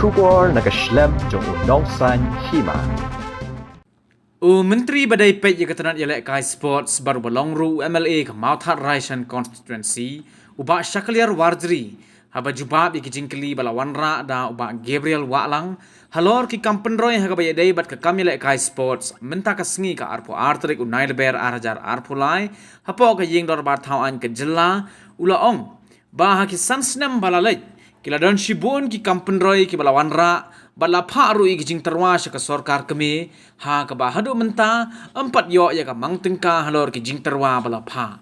Shubor naga Khlem jong Nongsan Hima. Myntri badai pej ya Tnad yalek kai sports baru balongru MLA ke Mauthat Raishan constituency uba Shakliar Warjri haba Jubab ya jingkeli bala wanra da uba Gabriel Walang Halor ki kampenroy haga bayadai bat ke kam yalek kai sports menta ka sngi ka arpo artrik unail ber arhajar arpulai hapo ka Jingduh bar thawan ke jella ula ong ba ha ki sansnem bala lej kila don shibun ki kampenroy ki bala wanra bala pharu igi jing terwa ka sorkar kami ha ka ba hadu menta empat yo ya ka mangtengka halor ki jing terwa bala pha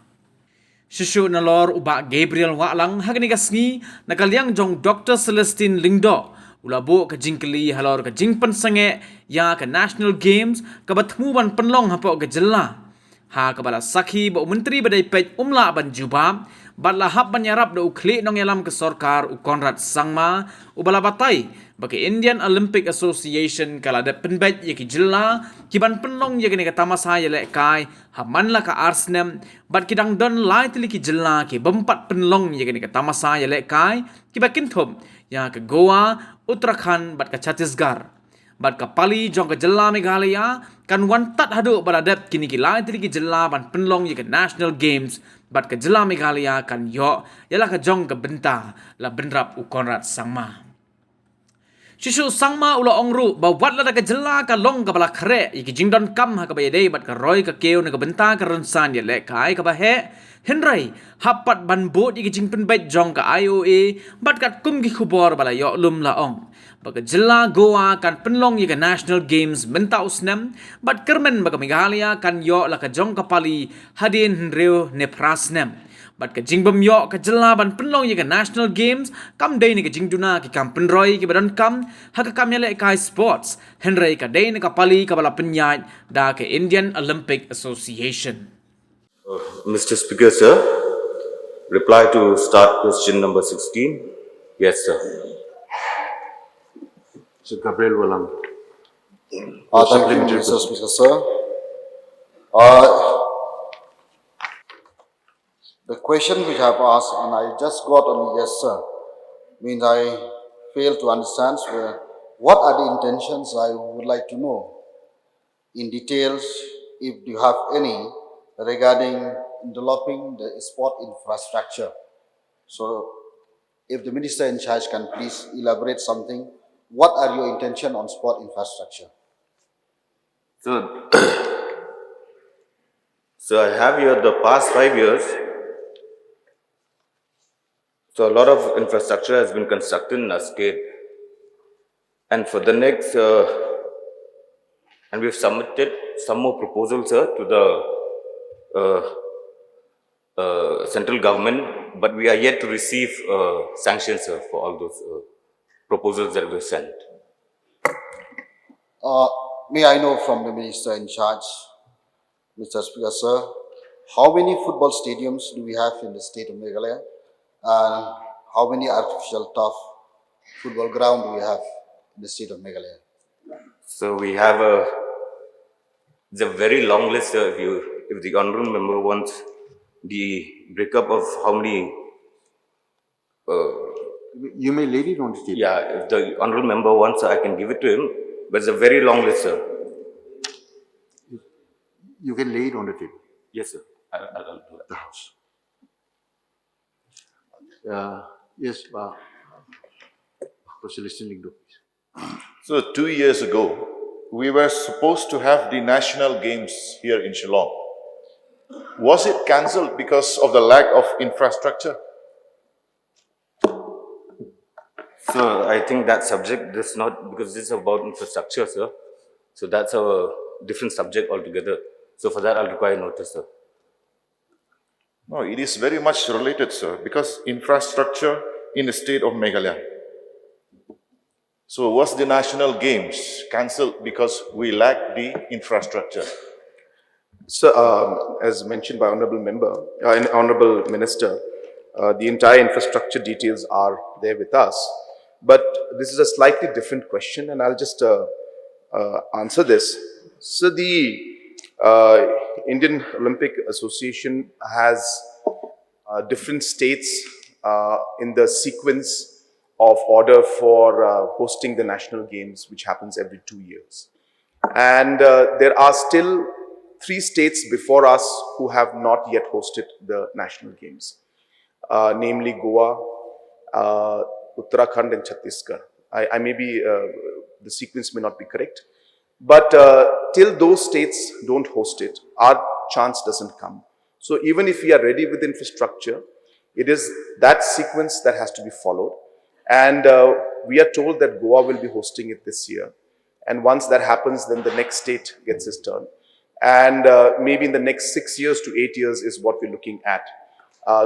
Shishu nalor uba Gabriel Walang hagni gasngi nakaliang jong Dr. Celestine Lingdo ulabo ka jingkeli halor ka jingpan sange ya ka National Games ka batmu ban Pynlong hapo ka jella ha ka bala sakhi ba menteri badai pej umla ban Jubab bala hab ban yarap da ukli nong yalam ke sorkar u Konrad Sangma u bala batai bagi Indian Olympic Association kala da penbet ya ki jilla ki ban Pynlong ya gani ka tamasa ya lek kai haman la ka arsnem bat kidang don lai tili ki jilla ki bempat Pynlong ya gani ka tamasa ya lek kai ki bakin thom ya ke Goa Uttarakhand bat ka Chhattisgarh bat ka pali jong ka jella Meghalaya kan wantat hadu baladap kini ki lai tili ki jella ban Pynlong ya ka National Games bat ka jella Meghalaya kan yo yala ka jong ka benta la benrap u Konrad Sangma Shishu Sangma ula ongru ba wat la ka jella ka long ka bala khare iki jingdon kam ha ka bayadei bat ka roy ka keu na ka benta ka ronsan ya lek kai ka ba he henrai hapat ban bot iki jingpen bet jong ka IOA bat kat kum ki khubor bala yo lum la ong baka jella Goa kan Pynlong ya ka National Games benta usnem bat kermen baka Meghalaya kan yo la ka jong ka pali hadin henreu ne prasnem bat ka jingbam yo ka jella ban Pynlong ya ka National Games kam dei ni ka jingduna ki kam penroy ki badan kam ha ka kam yale kai sports henrei ka dei ni ka pali ka bala penyaj da ka Indian Olympic Association Mr. Speaker, sir, reply to start question number 16. Yes, sir. Mr. Gabriel Walang. Thank you, Mr. Speaker, sir. The question which I have asked, and I just got only yes, sir, means I fail to understand what are the intentions I would like to know in details, if you have any, regarding developing the sport infrastructure. So, if the minister in charge can please elaborate something, what are your intention on sport infrastructure? So I have here the past 5 years. So a lot of infrastructure has been constructed in our state. And for the next, and we've submitted some more proposals, sir, to the central government, but we are yet to receive sanctions, sir, for all those proposals that were sent. May I know from the minister in charge, Mr. Speaker, sir, how many football stadiums do we have in the state of Meghalaya? And how many artificial turf football ground do we have in the state of Meghalaya? So we have it's a very long list. If the honourable member wants the breakup of how many. You may lay it on the table. Yeah, if the honourable member wants, I can give it to him. But it's a very long list, sir. You can lay it on the table. Yes, sir. I'll do that. The House. Yes, Celestine Lingdo, please. So 2 years ago, we were supposed to have the national games here in Shillong. Was it cancelled because of the lack of infrastructure? So I think that subject is not, because this is about infrastructure, sir. So that's a different subject altogether. So for that, I'll require notice, sir. No, it is very much related, sir, because infrastructure in the state of Meghalaya. So was the national games cancelled because we lack the infrastructure? So, as mentioned by Honourable Member, Honourable Minister, the entire infrastructure details are there with us. But this is a slightly different question, and I'll just answer this. So, the Indian Olympic Association has different states in the sequence of order for hosting the national games, which happens every 2 years. And there are still 3 states before us who have not yet hosted the national games, namely Goa, Uttarakhand and Chhattisgarh. I may be, the sequence may not be correct, but till those states don't host it, our chance doesn't come. So even if we are ready with infrastructure, it is that sequence that has to be followed. And we are told that Goa will be hosting it this year. And once that happens, then the next state gets its turn. And maybe in the next 6 years to 8 years is what we're looking at.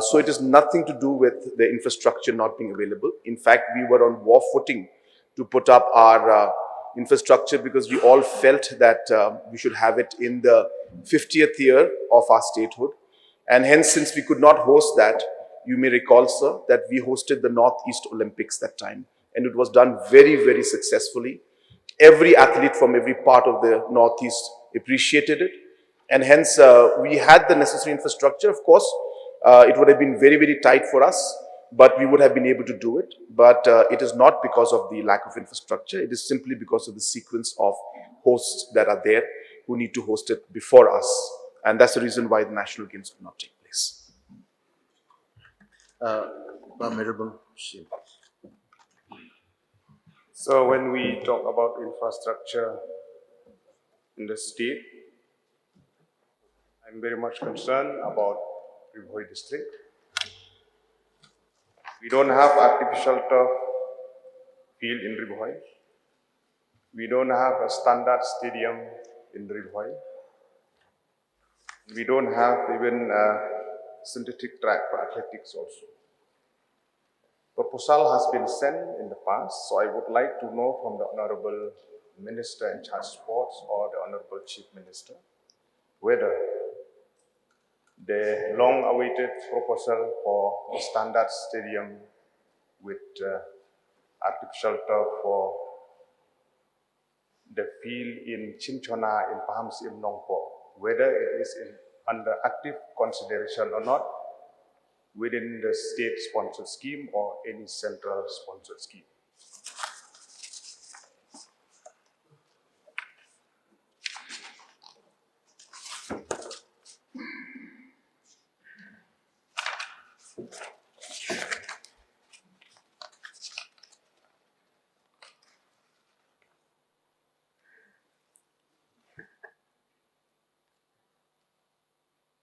So it is nothing to do with the infrastructure not being available. In fact, we were on war footing to put up our infrastructure because we all felt that we should have it in the 50th year of our statehood. And hence, since we could not host that, you may recall, sir, that we hosted the Northeast Olympics that time. And it was done very, very successfully. Every athlete from every part of the Northeast appreciated it. And hence, we had the necessary infrastructure. Of course, it would have been very, very tight for us, but we would have been able to do it. But it is not because of the lack of infrastructure. It is simply because of the sequence of hosts that are there who need to host it before us. And that's the reason why the national games could not take place. Venerable Sim. So when we talk about infrastructure in the state, I'm very much concerned about Ribhoi district. We don't have artificial turf field in Ribhoi. We don't have a standard stadium in Ribhoi. We don't have even a synthetic track for athletics also. Proposal has been sent in the past, so I would like to know from the Honorable Minister in charge of sports or the Honorable Chief Minister whether the long-awaited proposal for a standard stadium with artificial turf for the field in Chinchona in Paham Sim Nongpo, whether it is under active consideration or not within the state-sponsored scheme or any central-sponsored scheme.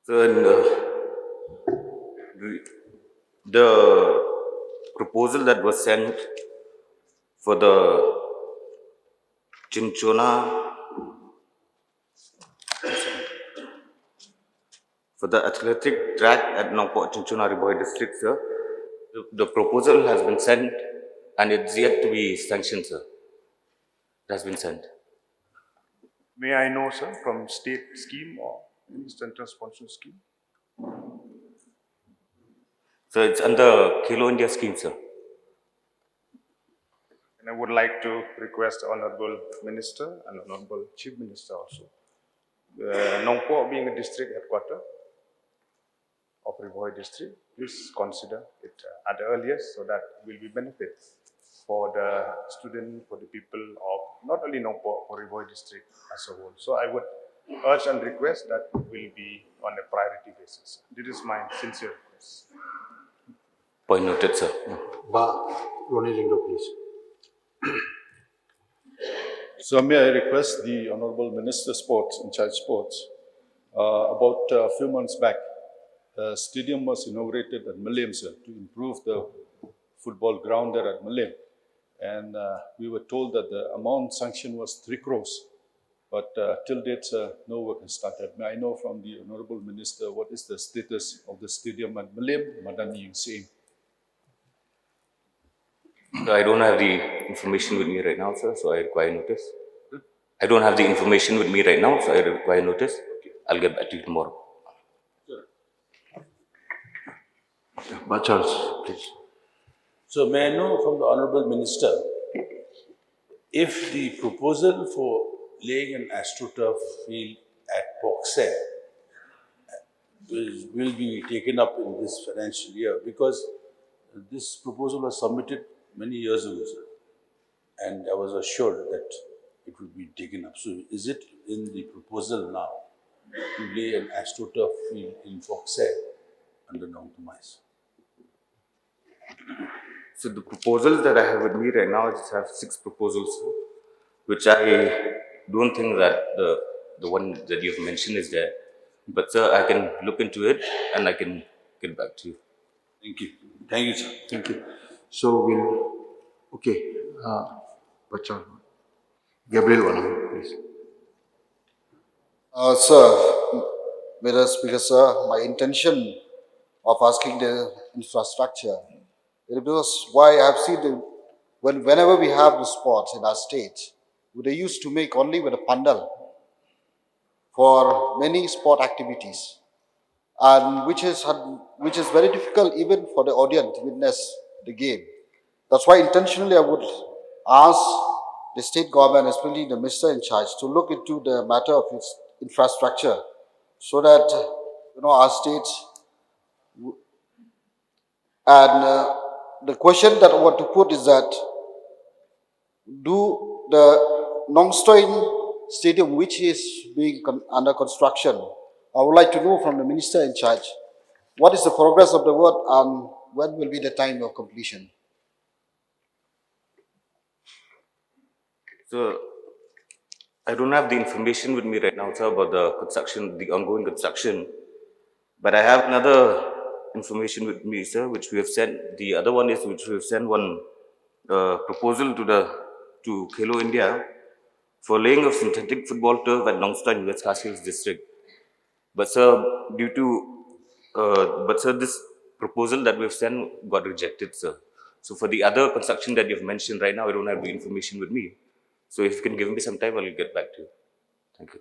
So, the proposal that was sent for the Chinchona, for the athletic track at Nongpo Chinchona Ribhoi district, sir, the proposal has been sent and it's yet to be sanctioned, sir. It has been sent. May I know, sir, from state scheme or any central-sponsored scheme? So it's under Khelo India scheme, sir. And I would like to request the Honorable Minister and Honorable Chief Minister also. Nongpo being a district headquarter of Ribhoi district, please consider it at the earliest so that it will be benefit for the student, for the people of not only Nongpo, for Ribhoi district as a whole. So I would urge and request that it will be on a priority basis. This is my sincere request. Point noted, sir. Ronnie Jingduh, please. So may I request the Honorable Minister Sports, in charge sports, about a few months back, the stadium was inaugurated at Khlem, sir, to improve the football ground there at Khlem. And we were told that the amount sanctioned was 3 crores. But till date, sir, no work has started. May I know from the Honorable Minister what is the status of the stadium at Khlem, Madani Yingsein? So I don't have the information with me right now, sir, so I require notice. I don't have the information with me right now, so I require notice. I'll get back to you tomorrow. Charles, please. So may I know from the Honorable Minister if the proposal for laying an AstroTurf field at Boxer will be taken up in this financial year, because this proposal was submitted many years ago, sir. And I was assured that it would be taken up. So is it in the proposal now to lay an astroturf field in Foxhead under Nongtamais? So the proposals that I have with me right now, I just have 6 proposals, which I don't think that the one that you've mentioned is there. But sir, I can look into it and I can get back to you. Thank you. Thank you, sir. Thank you. So okay, Bacha. Gabriel Walang, please. Sir, Mr. Speaker, sir, my intention of asking the infrastructure is because why I have seen whenever we have the sports in our state, they used to make only with a pandal for many sport activities, and which is very difficult even for the audience to witness the game. That's why intentionally I would ask the state government, especially the minister in charge, to look into the matter of its infrastructure, so that our state. And the question that I want to put is that, do the Nongstoin Stadium, which is being under construction, I would like to know from the minister in charge, what is the progress of the work and when will be the time of completion? So I don't have the information with me right now, sir, about the construction, the ongoing construction. But I have another information with me, sir, which we have sent. The other one is which we have sent one proposal to Khelo India for laying of synthetic football turf at Nongstoin, West Kashmir district. But sir, this proposal that we have sent got rejected, sir. So for the other construction that you have mentioned right now, I don't have the information with me. So if you can give me some time, I'll get back to you. Thank you.